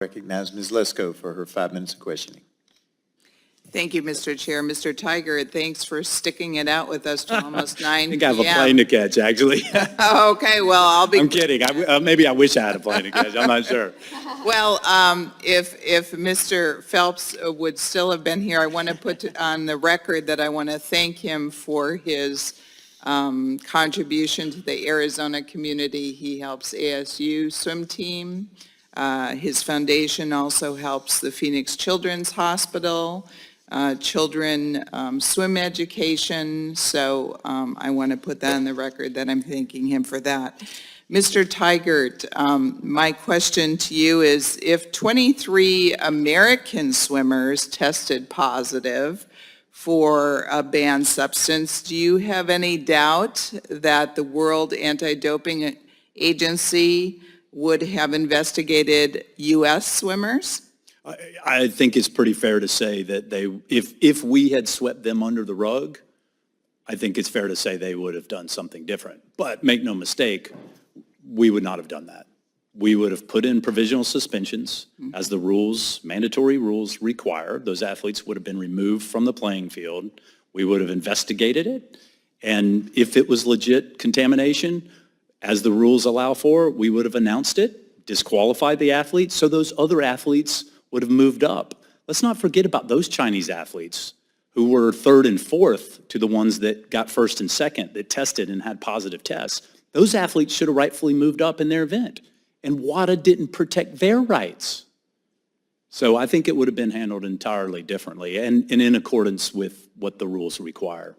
Recognize Ms. Lesko for her 5 minutes of questioning. Thank you, Mr. Chair. Mr. Tiger, thanks for sticking it out with us till almost 9 I think I p.m. have a plane to catch, actually. Oh, okay, well, I'll be... I'm kidding. Maybe I wish I had a plane to catch. I'm not sure. Well, if Mr. Phelps would still have been here, I want to put on the record that I want to thank him for his contribution to the Arizona community. He helps ASU swim team. His foundation also helps the Phoenix Children's Hospital, children swim education. So I want to put that on the record that I'm thanking him for that. Mr. Tigert, my question to you is, if 23 American swimmers tested positive for a banned substance, do you have any doubt that the World Anti-Doping Agency would have investigated U.S. swimmers? I think it's pretty fair to say that if we had swept them under the rug, I think it's fair to say they would have done something different. But make no mistake, we would not have done that. We would have put in provisional suspensions as the rules, mandatory rules require. Those athletes would have been removed from the playing field. We would have investigated it. And if it was legit contamination, as the rules allow for, we would have announced it, disqualified the athletes, so those other athletes would have moved up. Let's not forget about those Chinese athletes who were third and fourth to the ones that got first and second, that tested and had positive tests. Those athletes should have rightfully moved up in their event, and WADA didn't protect their rights. So I think it would have been handled entirely differently and in accordance with what the rules require.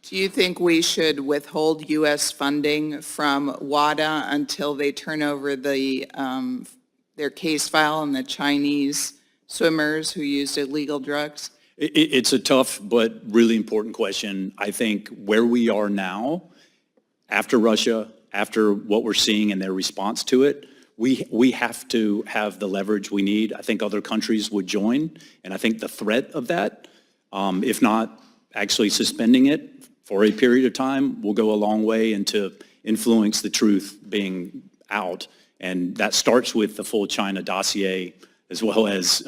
Do you think we should withhold U.S. funding from WADA until they turn over their case file on the Chinese swimmers who used illegal drugs? It's a tough but really important question. I think where we are now, after Russia, after what we're seeing in their response to it, we have to have the leverage we need. I think other countries would join, and I think the threat of that, if not actually suspending it for a period of time, will go a long way into influence the truth being out. And that starts with the full China dossier, as well as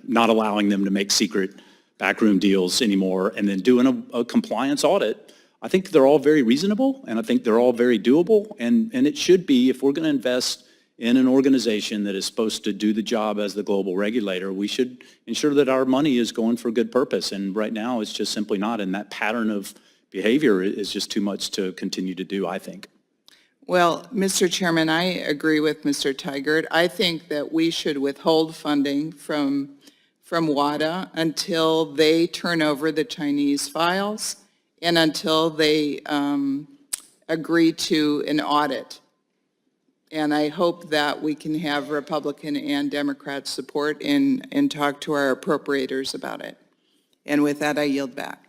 not allowing them to make secret backroom deals anymore, and then doing a compliance audit. I think they're all very reasonable, and I think they're all very doable, and it should be, if we're going to invest in an organization that is supposed to do the job as the global regulator, we should ensure that our money is going for a good purpose, and right now it's just simply not, and that pattern of behavior is just too much to continue to do, I think. Well, Mr. Chairman, I agree with Mr. Tigert. I think that we should withhold funding from WADA until they turn over the Chinese files and until they agree to an audit. And I hope that we can have Republican and Democrat support and talk to our appropriators about it. And with that, I yield back.